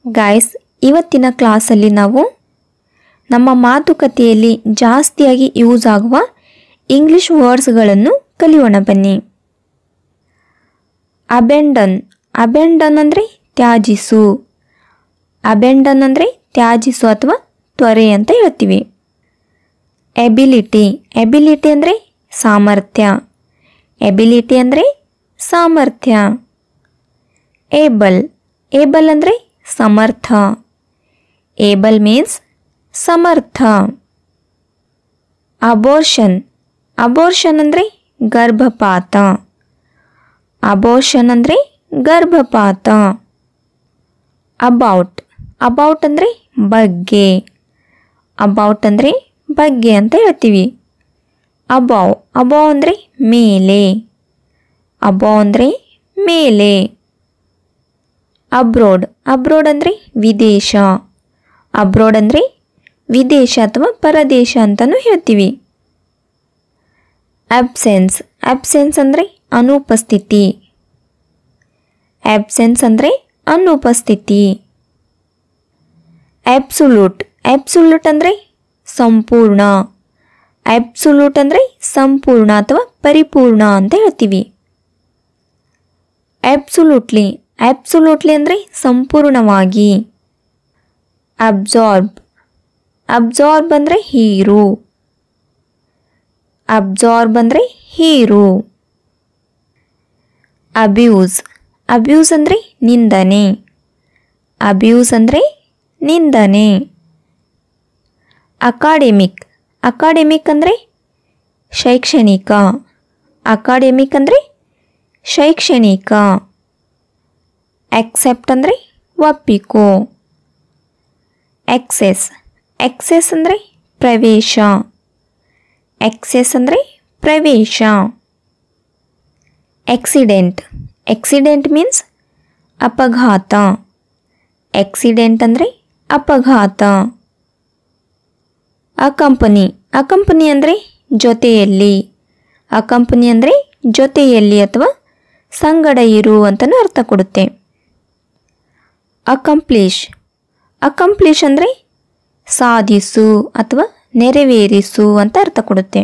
Guys, ಇವತ್ತಿನ ಕ್ಲಾಸಲ್ಲಿ ನಾವು ನಮ್ಮ ಮಾತುಕತೆಯಲ್ಲಿ ಜಾಸ್ತಿಯಾಗಿ ಯೂಸ್ ಆಗುವ ಇಂಗ್ಲಿಷ್ ವರ್ಡ್ಸ್ಗಳನ್ನು ಕಲಿಯೋಣ ಬನ್ನಿ. ಅಬೆಂಡನ್. ಅಬೆಂಡನ್ ಅಂದರೆ ತ್ಯಾಜಿಸು. ಅಬೆಂಡನ್ ಅಂದರೆ ತ್ಯಾಜಿಸು ಅಥವಾ ತ್ವರೆ ಅಂತ ಹೇಳ್ತೀವಿ. ಎಬಿಲಿಟಿ. ಎಬಿಲಿಟಿ ಅಂದರೆ ಸಾಮರ್ಥ್ಯ. ಎಬಿಲಿಟಿ ಅಂದರೆ ಸಾಮರ್ಥ್ಯ. ಏಬಲ್. ಏಬಲ್ ಅಂದರೆ ಸಮರ್ಥ. ಏಬಲ್ ಮೀನ್ಸ್ ಸಮರ್ಥ. ಅಬೋರ್ಷನ್. ಅಬೋರ್ಷನ್ ಅಂದರೆ ಗರ್ಭಪಾತ. ಅಬೋರ್ಷನ್ ಅಂದರೆ ಗರ್ಭಪಾತ. ಅಬೌಟ್. ಅಬೌಟ್ ಅಂದರೆ ಬಗ್ಗೆ. ಅಬೌಟ್ ಅಂದರೆ ಬಗ್ಗೆ ಅಂತ ಹೇಳ್ತೀವಿ. ಅಬೌವ್. ಅಬೌವ್ ಅಂದರೆ ಮೇಲೆ. ಅಬೌವ್ ಅಂದರೆ ಮೇಲೆ. ಅಬ್ರೋಡ್. ಅಬ್ರೋಡ್ ಅಂದರೆ ವಿದೇಶ. ಅಬ್ರೋಡ್ ಅಂದರೆ ವಿದೇಶ ಅಥವಾ ಪರದೇಶ ಅಂತಲೂ ಹೇಳ್ತೀವಿ. ಅಬ್ಸೆನ್ಸ್. ಅಬ್ಸೆನ್ಸ್ ಅಂದರೆ ಅನುಪಸ್ಥಿತಿ. ಅಬ್ಸೆನ್ಸ್ ಅಂದರೆ ಅನುಪಸ್ಥಿತಿ. ಅಬ್ಸುಲ್ಯೂಟ್. ಅಬ್ಸುಲ್ಯೂಟ್ ಅಂದರೆ ಸಂಪೂರ್ಣ. ಅಬ್ಸುಲ್ಯೂಟ್ ಅಂದರೆ ಸಂಪೂರ್ಣ ಅಥವಾ ಪರಿಪೂರ್ಣ ಅಂತ ಹೇಳ್ತೀವಿ. ಅಬ್ಸುಲ್ಯೂಟ್ಲಿ. ಅಬ್ಸುಲ್ಯೂಟ್ಲಿ ಅಂದರೆ ಸಂಪೂರ್ಣವಾಗಿ. ಅಬ್ಸಾರ್ಬ್. ಅಬ್ಸಾರ್ಬ್ ಅಂದರೆ ಹೀರು. ಅಬ್ಸಾರ್ಬ್ ಅಂದರೆ ಹೀರು. ಅಬ್ಯೂಸ್. ಅಬ್ಯೂಸ್ ಅಂದರೆ ನಿಂದನೆ. ಅಬ್ಯೂಸ್ ಅಂದರೆ ನಿಂದನೆ. ಅಕಾಡೆಮಿಕ್. ಅಕಾಡೆಮಿಕ್ ಅಂದರೆ ಶೈಕ್ಷಣಿಕ. ಅಕಾಡೆಮಿಕ್ ಅಂದರೆ ಶೈಕ್ಷಣಿಕ. ಎಕ್ಸೆಪ್ಟ್ ಅಂದರೆ ಒಪ್ಪಿಕೋ. ಎಕ್ಸೆಸ್. ಎಕ್ಸೆಸ್ ಅಂದರೆ ಪ್ರವೇಶ. ಎಕ್ಸೆಸ್ ಅಂದರೆ ಪ್ರವೇಶ. ಎಕ್ಸಿಡೆಂಟ್. ಎಕ್ಸಿಡೆಂಟ್ ಮೀನ್ಸ್ ಅಪಘಾತ. ಎಕ್ಸಿಡೆಂಟ್ ಅಂದರೆ ಅಪಘಾತ. ಅಕಂಪನಿ. ಅಕಂಪನಿ ಅಂದರೆ ಜೊತೆಯಲ್ಲಿ. ಅಕಂಪನಿ ಅಂದರೆ ಜೊತೆಯಲ್ಲಿ ಅಥವಾ ಸಂಗಡ ಇರು ಅಂತಲೂ ಅರ್ಥ ಕೊಡುತ್ತೆ. ಅಕಂಪ್ಲಿಷ್. ಅಕಂಪ್ಲಿಷ್ ಅಂದರೆ ಸಾಧಿಸು ಅಥವಾ ನೆರವೇರಿಸು ಅಂತ ಅರ್ಥ ಕೊಡುತ್ತೆ.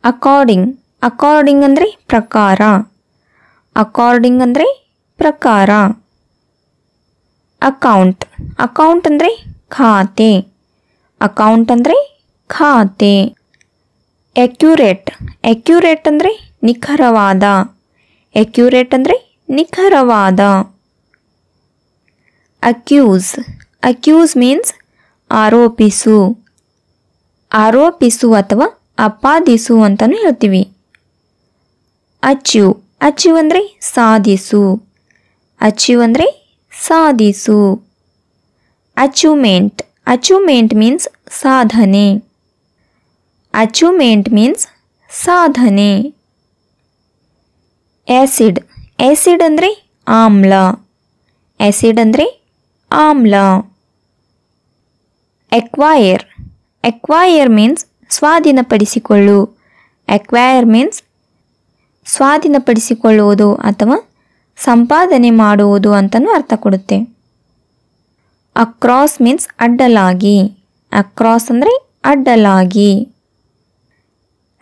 ಅಕಾರ್ಡಿಂಗ್. ಅಕಾರ್ಡಿಂಗ್ ಅಂದರೆ ಪ್ರಕಾರ. ಅಕಾರ್ಡಿಂಗ್ ಅಂದರೆ ಪ್ರಕಾರ. ಅಕೌಂಟ್. ಅಕೌಂಟ್ ಅಂದರೆ ಖಾತೆ. ಅಕೌಂಟ್ ಅಂದರೆ ಖಾತೆ. ಎಕ್ಯುರೇಟ್. ಎಕ್ಯುರೇಟ್ ಅಂದರೆ ನಿಖರವಾದ. ಎಕ್ಯುರೇಟ್ ಅಂದರೆ ನಿಖರವಾದ. ಅಕ್ಯೂಸ್. ಅಕ್ಯೂಸ್ ಮೀನ್ಸ್ ಆರೋಪಿಸು. ಆರೋಪಿಸು ಅಥವಾ ಆಪಾದಿಸು ಅಂತಲೂ ಹೇಳ್ತೀವಿ. ಅಚೀವ್. ಅಚೀವ್ ಅಂದರೆ ಸಾಧಿಸು. ಅಚೀವ್ ಅಂದರೆ ಸಾಧಿಸು. ಅಚೀವ್ಮೆಂಟ್. ಅಚೀವ್ಮೆಂಟ್ ಮೀನ್ಸ್ ಸಾಧನೆ. ಅಚೀವ್ಮೆಂಟ್ ಮೀನ್ಸ್ ಸಾಧನೆ. ಆ್ಯಸಿಡ್. ಆ್ಯಸಿಡ್ ಅಂದರೆ ಆಮ್ಲ. ಆ್ಯಸಿಡ್ ಅಂದರೆ ಆಮ್ಲ. ಎಕ್ವೈರ್. ಎಕ್ವೈರ್ ಮೀನ್ಸ್ ಸ್ವಾಧೀನಪಡಿಸಿಕೊಳ್ಳು. ಎಕ್ವೈರ್ ಮೀನ್ಸ್ ಸ್ವಾಧೀನಪಡಿಸಿಕೊಳ್ಳುವುದು ಅಥವಾ ಸಂಪಾದನೆ ಮಾಡುವುದು ಅಂತಲೂ ಅರ್ಥ ಕೊಡುತ್ತೆ. ಅಕ್ರಾಸ್ ಮೀನ್ಸ್ ಅಡ್ಡಲಾಗಿ. ಅಕ್ರಾಸ್ ಅಂದರೆ ಅಡ್ಡಲಾಗಿ.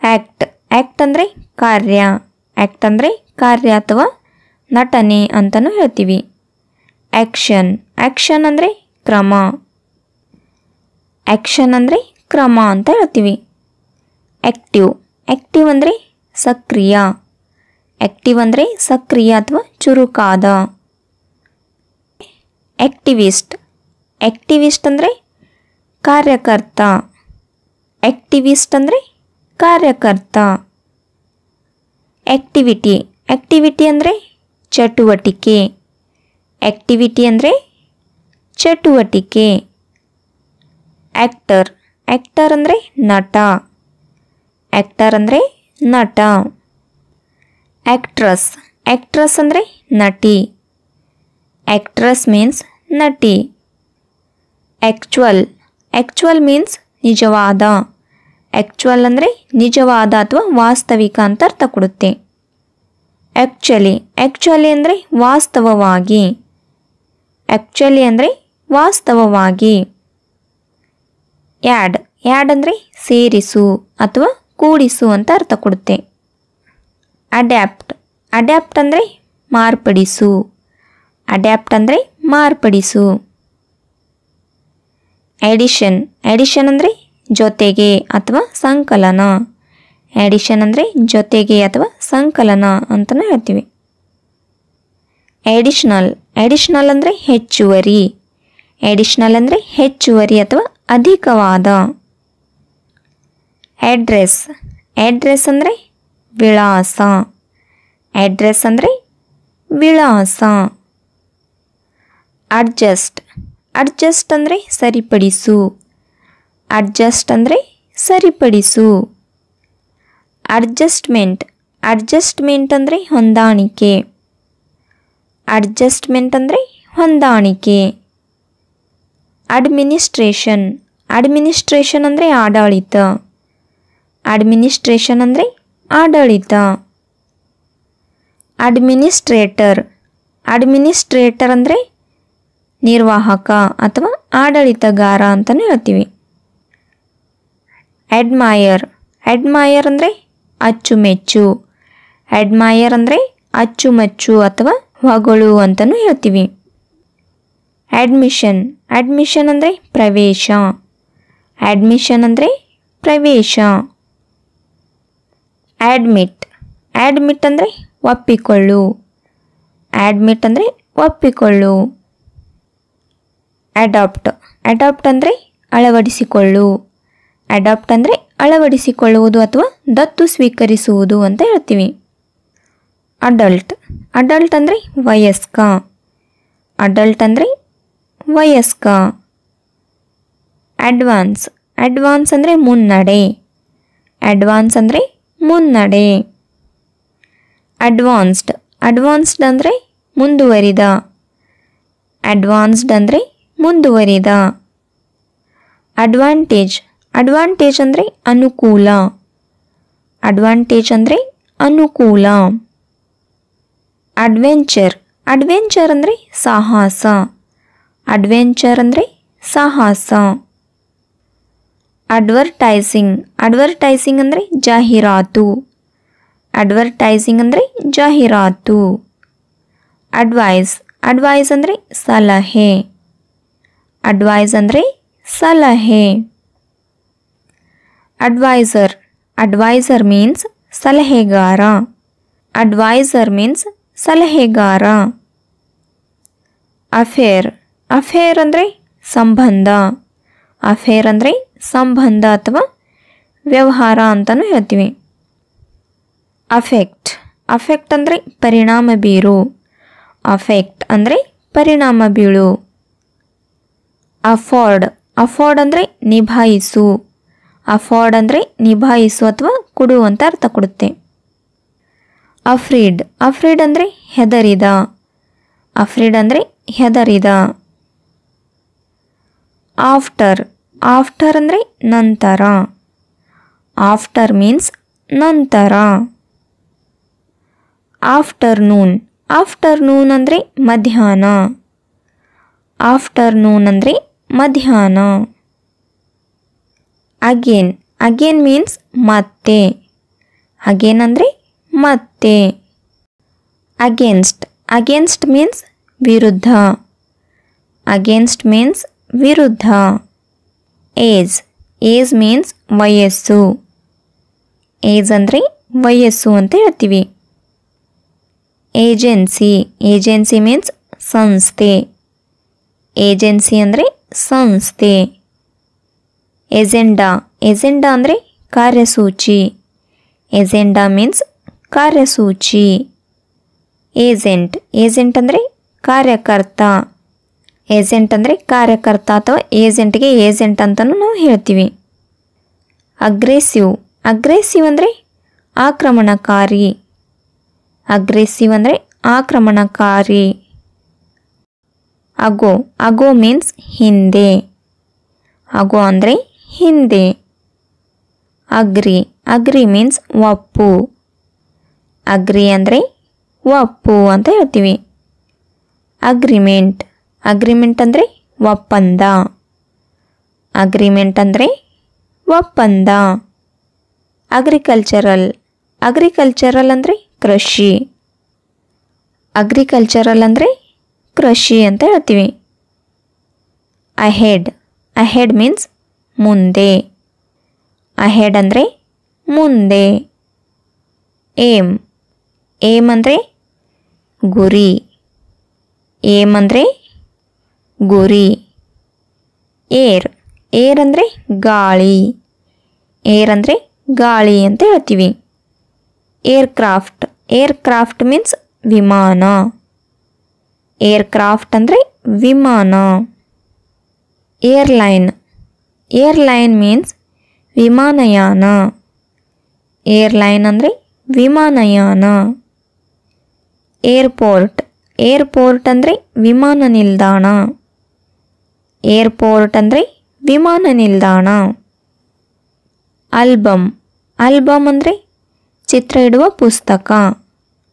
ಆ್ಯಕ್ಟ್. ಆ್ಯಕ್ಟ್ ಅಂದರೆ ಕಾರ್ಯ. ಆ್ಯಕ್ಟ್ ಅಂದರೆ ಕಾರ್ಯ ಅಥವಾ ನಟನೆ ಅಂತಲೂ ಹೇಳ್ತೀವಿ. ಆ್ಯಕ್ಷನ್. ಆ್ಯಕ್ಷನ್ ಅಂದರೆ ಕ್ರಮ. ಆ್ಯಕ್ಷನ್ ಅಂದರೆ ಕ್ರಮ ಅಂತ ಹೇಳ್ತೀವಿ. ಆ್ಯಕ್ಟಿವ್. ಆ್ಯಕ್ಟಿವ್ ಅಂದರೆ ಸಕ್ರಿಯ. ಆ್ಯಕ್ಟಿವ್ ಅಂದರೆ ಸಕ್ರಿಯ ಅಥವಾ ಚುರುಕಾದ. ಆ್ಯಕ್ಟಿವಿಸ್ಟ್. ಆ್ಯಕ್ಟಿವಿಸ್ಟ್ ಅಂದರೆ ಕಾರ್ಯಕರ್ತ. ಆ್ಯಕ್ಟಿವಿಸ್ಟ್ ಅಂದರೆ ಕಾರ್ಯಕರ್ತ. ಆ್ಯಕ್ಟಿವಿಟಿ. ಆ್ಯಕ್ಟಿವಿಟಿ ಅಂದರೆ ಚಟುವಟಿಕೆ. ಆ್ಯಕ್ಟಿವಿಟಿ ಅಂದರೆ ಚಟುವಟಿಕೆ. ಆ್ಯಕ್ಟರ್. ಆ್ಯಕ್ಟರ್ ಅಂದರೆ ನಟ. ಆ್ಯಕ್ಟರ್ ಅಂದರೆ ನಟ. ಆ್ಯಕ್ಟ್ರಸ್. ಆ್ಯಕ್ಟ್ರಸ್ ಅಂದರೆ ನಟಿ. ಆ್ಯಕ್ಟ್ರಸ್ ಮೀನ್ಸ್ ನಟಿ. ಆ್ಯಕ್ಚುವಲ್. ಆ್ಯಕ್ಚುವಲ್ ಮೀನ್ಸ್ ನಿಜವಾದ. ಆ್ಯಕ್ಚುವಲ್ ಅಂದರೆ ನಿಜವಾದ ಅಥವಾ ವಾಸ್ತವಿಕ ಅಂತ ಅರ್ಥ ಕೊಡುತ್ತೆ. ಆ್ಯಕ್ಚುಲಿ. ಆ್ಯಕ್ಚುಲಿ ಅಂದರೆ ವಾಸ್ತವವಾಗಿ. ಆ್ಯಕ್ಚುಲಿ ಅಂದರೆ ವಾಸ್ತವವಾಗಿ. ಆ್ಯಡ್ ಆ್ಯಡ್ ಅಂದರೆ ಸೇರಿಸು ಅಥವಾ ಕೂಡಿಸು ಅಂತ ಅರ್ಥ ಕೊಡುತ್ತೆ. ಅಡ್ಯಾಪ್ಟ್ ಅಡ್ಯಾಪ್ಟ್ ಅಂದರೆ ಮಾರ್ಪಡಿಸು. ಅಡ್ಯಾಪ್ಟ್ ಅಂದರೆ ಮಾರ್ಪಡಿಸು. ಎಡಿಷನ್ ಎಡಿಷನ್ ಅಂದರೆ ಜೊತೆಗೆ ಅಥವಾ ಸಂಕಲನ. ಎಡಿಷನ್ ಅಂದರೆ ಜೊತೆಗೆ ಅಥವಾ ಸಂಕಲನ ಅಂತಲೂ ಹೇಳ್ತೀವಿ. ಎಡಿಷ್ನಲ್ ಎಡಿಷ್ನಲ್ ಅಂದರೆ ಹೆಚ್ಚುವರಿ. ಎಡಿಷ್ನಲ್ ಅಂದರೆ ಹೆಚ್ಚುವರಿ ಅಥವಾ ಅಧಿಕವಾದ. ಅಡ್ರೆಸ್ ಅಡ್ರೆಸ್ ಅಂದರೆ ವಿಳಾಸ. ಅಡ್ರೆಸ್ ಅಂದರೆ ವಿಳಾಸ. ಅಡ್ಜಸ್ಟ್ ಅಡ್ಜಸ್ಟ್ ಅಂದರೆ ಸರಿಪಡಿಸು. ಅಡ್ಜಸ್ಟ್ ಅಂದರೆ ಸರಿಪಡಿಸು. ಅಡ್ಜಸ್ಟ್ಮೆಂಟ್ ಅಡ್ಜಸ್ಟ್ಮೆಂಟ್ ಅಂದರೆ ಹೊಂದಾಣಿಕೆ. ಅಡ್ಜಸ್ಟ್ಮೆಂಟ್ ಅಂದರೆ ಹೊಂದಾಣಿಕೆ. ಅಡ್ಮಿನಿಸ್ಟ್ರೇಷನ್ ಅಡ್ಮಿನಿಸ್ಟ್ರೇಷನ್ ಅಂದರೆ ಆಡಳಿತ. ಅಡ್ಮಿನಿಸ್ಟ್ರೇಷನ್ ಅಂದರೆ ಆಡಳಿತ. ಅಡ್ಮಿನಿಸ್ಟ್ರೇಟರ್ ಅಡ್ಮಿನಿಸ್ಟ್ರೇಟರ್ ಅಂದರೆ ನಿರ್ವಾಹಕ ಅಥವಾ ಆಡಳಿತಗಾರ ಅಂತಲೂ ಹೇಳ್ತೀವಿ. ಅಡ್ಮೈಯರ್ ಅಡ್ಮೈಯರ್ ಅಂದರೆ ಅಚ್ಚುಮೆಚ್ಚು. ಅಡ್ಮೈಯರ್ ಅಂದರೆ ಅಚ್ಚುಮೆಚ್ಚು ಅಥವಾ ಹೊಗಳು ಅಂತಲೂ ಹೇಳ್ತೀವಿ. ಅಡ್ಮಿಷನ್ ಅಡ್ಮಿಷನ್ ಅಂದರೆ ಪ್ರವೇಶ. ಅಡ್ಮಿಷನ್ ಅಂದರೆ ಪ್ರವೇಶ. ಅಡ್ಮಿಟ್ ಅಡ್ಮಿಟ್ ಅಂದರೆ ಒಪ್ಪಿಕೊಳ್ಳು. ಅಡ್ಮಿಟ್ ಅಂದರೆ ಒಪ್ಪಿಕೊಳ್ಳು. ಅಡಾಪ್ಟ್ ಅಡಾಪ್ಟ್ ಅಂದರೆ ಅಳವಡಿಸಿಕೊಳ್ಳು. ಅಡಾಪ್ಟ್ ಅಂದರೆ ಅಳವಡಿಸಿಕೊಳ್ಳುವುದು ಅಥವಾ ದತ್ತು ಸ್ವೀಕರಿಸುವುದು ಅಂತ ಹೇಳ್ತೀವಿ. ಅಡಲ್ಟ್ ಅಡಲ್ಟ್ ಅಂದರೆ ವಯಸ್ಕ. ಅಡಲ್ಟ್ ಅಂದರೆ ವಯಸ್ಕ. ಅಡ್ವಾನ್ಸ್ ಅಡ್ವಾನ್ಸ್ ಅಂದರೆ ಮುನ್ನಡೆ. ಅಡ್ವಾನ್ಸ್ ಅಂದರೆ ಮುನ್ನಡೆ. ಅಡ್ವಾನ್ಸ್ಡ್ ಅಡ್ವಾನ್ಸ್ಡ್ ಅಂದರೆ ಮುಂದುವರಿದ. ಅಡ್ವಾನ್ಸ್ಡ್ ಅಂದರೆ ಮುಂದುವರಿದ. ಅಡ್ವಾಂಟೇಜ್ ಅಡ್ವಾಂಟೇಜ್ ಅಂದರೆ ಅನುಕೂಲ. ಅಡ್ವಾಂಟೇಜ್ ಅಂದರೆ ಅನುಕೂಲ. ಅಡ್ವೆಂಚರ್ ಅಡ್ವೆಂಚರ್ ಅಂದರೆ ಸಾಹಸ. ಅಡ್ವೆಂಚರ್ ಅಂದರೆ ಸಾಹಸ. ಅಡ್ವರ್ಟೈಸಿಂಗ್ ಅಡ್ವರ್ಟೈಸಿಂಗ್ ಅಂದರೆ ಜಾಹೀರಾತು. ಅಡ್ವರ್ಟೈಸಿಂಗ್ ಅಂದರೆ ಜಾಹೀರಾತು. ಅಡ್ವೈಸ್ ಅಡ್ವೈಸ್ ಅಂದರೆ ಸಲಹೆ. ಅಡ್ವೈಸ್ ಅಂದರೆ ಸಲಹೆ. ಅಡ್ವೈಸರ್ ಅಡ್ವೈಸರ್ ಮೀನ್ಸ್ ಸಲಹೆಗಾರ. ಅಡ್ವೈಸರ್ ಮೀನ್ಸ್ ಸಲಹೆಗಾರ. ಅಫೇರ್ ಅಫೇರ್ ಅಂದರೆ ಸಂಬಂಧ. ಅಫೇರ್ ಅಂದರೆ ಸಂಬಂಧ ಅಥವಾ ವ್ಯವಹಾರ ಅಂತಲೂ ಹೇಳ್ತೀವಿ. ಅಫೆಕ್ಟ್ ಅಫೆಕ್ಟ್ ಅಂದರೆ ಪರಿಣಾಮ ಬೀರು. ಅಫೆಕ್ಟ್ ಅಂದರೆ ಪರಿಣಾಮ ಬೀಳು. ಅಫೋರ್ಡ್ ಅಫೋರ್ಡ್ ಅಂದರೆ ನಿಭಾಯಿಸು. ಅಫೋರ್ಡ್ ಅಂದರೆ ನಿಭಾಯಿಸು ಅಥವಾ ಕೊಡು ಅಂತ ಅರ್ಥ ಕೊಡುತ್ತೆ. ಅಫ್ರೀಡ್ ಅಫ್ರೀಡ್ ಅಂದರೆ ಹೆದರಿದ. ಅಫ್ರೀಡ್ ಅಂದರೆ ಹೆದರಿದ. ಆಫ್ಟರ್ ಆಫ್ಟರ್ ಅಂದರೆ ನಂತರ. ಆಫ್ಟರ್ ಮೀನ್ಸ್ ನಂತರ. ಆಫ್ಟರ್ನೂನ್ ಆಫ್ಟರ್ನೂನ್ ಅಂದರೆ ಮಧ್ಯಾಹ್ನ. ಆಫ್ಟರ್ನೂನ್ ಅಂದರೆ ಮಧ್ಯಾಹ್ನ. ಅಗೇನ್ ಅಗೇನ್ ಮೀನ್ಸ್ ಮತ್ತೆ. ಅಗೇನ್ ಅಂದರೆ ಮತ್ತೆ. ಅಗೇನ್ಸ್ಟ್ ಅಗೇನ್ಸ್ಟ್ ಮೀನ್ಸ್ ವಿರುದ್ಧ. ಅಗೇನ್ಸ್ಟ್ ಮೀನ್ಸ್ ವಿರುದ್ಧ. ಏಜ್ ಏಜ್ ಮೀನ್ಸ್ ವಯಸ್ಸು. ಏಜ್ ಅಂದರೆ ವಯಸ್ಸು ಅಂತ ಹೇಳ್ತೀವಿ. ಏಜೆನ್ಸಿ ಏಜೆನ್ಸಿ ಮೀನ್ಸ್ ಸಂಸ್ಥೆ. ಏಜೆನ್ಸಿ ಅಂದರೆ ಸಂಸ್ಥೆ. ಎಜೆಂಡಾ ಎಜೆಂಡಾ ಅಂದರೆ ಕಾರ್ಯಸೂಚಿ. ಎಜೆಂಡಾ ಮೀನ್ಸ್ ಕಾರ್ಯಸೂಚಿ. ಏಜೆಂಟ್ ಏಜೆಂಟ್ ಅಂದರೆ ಕಾರ್ಯಕರ್ತ. ಏಜೆಂಟ್ ಅಂದರೆ ಕಾರ್ಯಕರ್ತ ಅಥವಾ ಏಜೆಂಟ್ಗೆ ಏಜೆಂಟ್ ಅಂತಲೂ ನಾವು ಹೇಳ್ತೀವಿ. ಅಗ್ರೆಸಿವ್ ಅಗ್ರೆಸಿವ್ ಅಂದರೆ ಆಕ್ರಮಣಕಾರಿ. ಅಗ್ರೆಸಿವ್ ಅಂದರೆ ಆಕ್ರಮಣಕಾರಿ. ಅಗೋ ಅಗೋ ಮೀನ್ಸ್ ಹಿಂದೆ. ಅಗೋ ಅಂದರೆ ಹಿಂದೆ. ಅಗ್ರಿ ಅಗ್ರಿ ಮೀನ್ಸ್ ಒಪ್ಪು. ಅಗ್ರಿ ಅಂದರೆ ಒಪ್ಪು ಅಂತ ಹೇಳ್ತೀವಿ. ಅಗ್ರಿಮೆಂಟ್ ಅಗ್ರಿಮೆಂಟ್ ಅಂದರೆ ಒಪ್ಪಂದ. ಅಗ್ರಿಮೆಂಟ್ ಅಂದರೆ ಒಪ್ಪಂದ. ಅಗ್ರಿಕಲ್ಚರಲ್. ಅಗ್ರಿಕಲ್ಚರಲ್ ಅಂದರೆ ಕೃಷಿ. ಅಗ್ರಿಕಲ್ಚರಲ್ ಅಂದರೆ ಕೃಷಿ ಅಂತ ಹೇಳ್ತೀವಿ. ಅಹೆಡ್. ಅಹೆಡ್ ಮೀನ್ಸ್ ಮುಂದೆ. ಅಹೆಡ್ ಅಂದರೆ ಮುಂದೆ. ಏಮ್. ಏಮ್ ಅಂದರೆ ಗುರಿ. ಏಮ್ ಅಂದರೆ ಗುರಿ. ಏರ್. ಏರ್ ಅಂದರೆ ಗಾಳಿ. ಏರ್ ಅಂದರೆ ಗಾಳಿ ಅಂತ ಹೇಳ್ತೀವಿ. ಏರ್ಕ್ರಾಫ್ಟ್. ಏರ್ಕ್ರಾಫ್ಟ್ ಮೀನ್ಸ್ ವಿಮಾನ. ಏರ್ಕ್ರಾಫ್ಟ್ ಅಂದರೆ ವಿಮಾನ. ಏರ್ಲೈನ್. ಏರ್ಲೈನ್ ಮೀನ್ಸ್ ವಿಮಾನಯಾನ. ಏರ್ಲೈನ್ ಅಂದರೆ ವಿಮಾನಯಾನ. ಏರ್ಪೋರ್ಟ್. ಏರ್ಪೋರ್ಟ್ ಅಂದರೆ ವಿಮಾನ ನಿಲ್ದಾಣ. ಏರ್ಪೋರ್ಟ್ ಅಂದರೆ ವಿಮಾನ ನಿಲ್ದಾಣ. ಆಲ್ಬಮ್. ಆಲ್ಬಮ್ ಅಂದರೆ ಚಿತ್ರ ಇಡುವ ಪುಸ್ತಕ.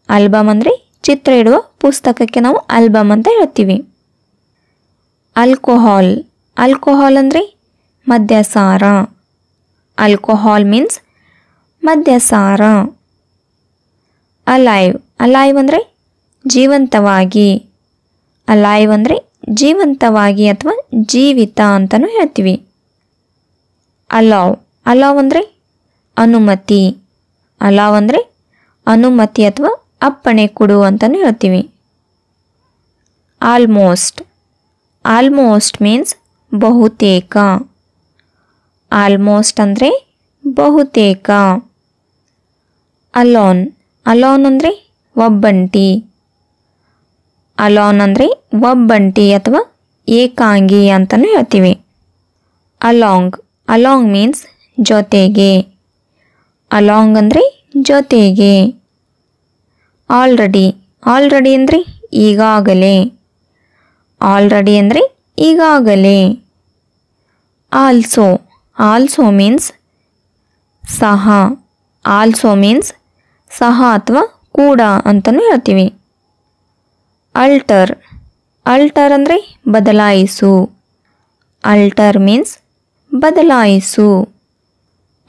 ಆಲ್ಬಮ್ ಅಂದರೆ ಚಿತ್ರ ಇಡುವ ಪುಸ್ತಕಕ್ಕೆ ನಾವು ಆಲ್ಬಮ್ ಅಂತ ಹೇಳ್ತೀವಿ. ಆಲ್ಕೋಹಾಲ್. ಆಲ್ಕೋಹಾಲ್ ಅಂದರೆ ಮದ್ಯಸಾರ. ಆಲ್ಕೋಹಾಲ್ ಮೀನ್ಸ್ ಮದ್ಯಸಾರ. ಅಲೈವ್. ಅಲೈವ್ ಅಂದರೆ ಜೀವಂತವಾಗಿ. ಅಲೈವ್ ಅಂದರೆ ಜೀವಂತವಾಗಿ ಅಥವಾ ಜೀವಿತ ಅಂತಲೂ ಹೇಳ್ತೀವಿ. ಅಲಾವ್. ಅಲಾವ್ ಅಂದರೆ ಅನುಮತಿ. ಅಲಾವ್ ಅಂದರೆ ಅನುಮತಿ ಅಥವಾ ಅಪ್ಪಣೆ ಕೊಡು ಅಂತಲೂ ಹೇಳ್ತೀವಿ. ಆಲ್ಮೋಸ್ಟ್. ಆಲ್ಮೋಸ್ಟ್ ಮೀನ್ಸ್ ಬಹುತೇಕ. ಆಲ್ಮೋಸ್ಟ್ ಅಂದರೆ ಬಹುತೇಕ. ಅಲೋನ್. ಅಲೋನ್ ಅಂದರೆ ಒಬ್ಬಂಟಿ. ಅಲೋನ್ ಅಂದರೆ ಒಬ್ಬಂಟಿ ಅಥವಾ ಏಕಾಂಗಿ ಅಂತಲೂ ಹೇಳ್ತೀವಿ. ಅಲಾಂಗ್. ಅಲಾಂಗ್ ಮೀನ್ಸ್ ಜೊತೆಗೆ. ಅಲಾಂಗ್ ಅಂದರೆ ಜೊತೆಗೆ. ಆಲ್ರೆಡಿ. ಆಲ್ರೆಡಿ ಅಂದರೆ ಈಗಾಗಲೇ. ಆಲ್ರೆಡಿ ಅಂದರೆ ಈಗಾಗಲೇ. ಆಲ್ಸೋ. ಆಲ್ಸೋ ಮೀನ್ಸ್ ಸಹ. ಆಲ್ಸೋ ಮೀನ್ಸ್ ಸಹ ಅಥವಾ ಕೂಡ ಅಂತಲೂ ಹೇಳ್ತೀವಿ. ಅಲ್ಟರ್. ಅಲ್ಟರ್ ಅಂದರೆ ಬದಲಾಯಿಸು. ಅಲ್ಟರ್ ಮೀನ್ಸ್ ಬದಲಾಯಿಸು.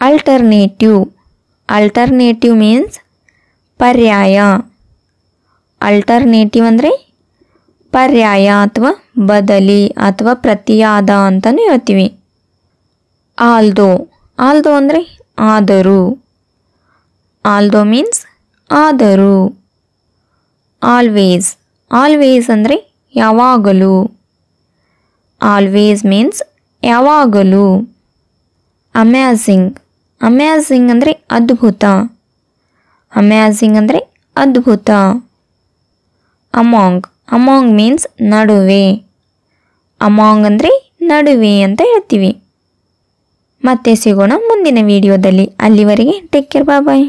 ಅಲ್ಟರ್ನೇಟಿವ್. ಅಲ್ಟರ್ನೇಟಿವ್ ಮೀನ್ಸ್ ಪರ್ಯಾಯ. ಅಲ್ಟರ್ನೇಟಿವ್ ಅಂದರೆ ಪರ್ಯಾಯ ಅಥವಾ ಬದಲಿ ಅಥವಾ ಪ್ರತಿಯಾದ ಅಂತಲೂ ಹೇಳ್ತೀವಿ. ಆಲ್ದೋ. ಆಲ್ದೋ ಅಂದರೆ ಆದರೂ. ಆಲ್ದೋ ಮೀನ್ಸ್ ಆದರೂ. ಆಲ್ವೇಸ್. ಆಲ್ವೇಸ್ ಅಂದರೆ ಯಾವಾಗಲೂ. ಆಲ್ವೇಸ್ ಮೀನ್ಸ್ ಯಾವಾಗಲೂ. ಅಮ್ಯಾಝಿಂಗ್. ಅಮ್ಯಾಝಿಂಗ್ ಅಂದರೆ ಅದ್ಭುತ. ಅಮ್ಯಾಝಿಂಗ್ ಅಂದರೆ ಅದ್ಭುತ. ಅಮಾಂಗ್. ಅಮಾಂಗ್ ಮೀನ್ಸ್ ನಡುವೆ. ಅಮಾಂಗ್ ಅಂದರೆ ನಡುವೆ ಅಂತ ಹೇಳ್ತೀವಿ. ಮತ್ತೆ ಸಿಗೋಣ ಮುಂದಿನ ವಿಡಿಯೋದಲ್ಲಿ. ಅಲ್ಲಿವರೆಗೆ ಟೇಕ್ ಕೇರ್. ಬಾಯ್ ಬಾಯ್.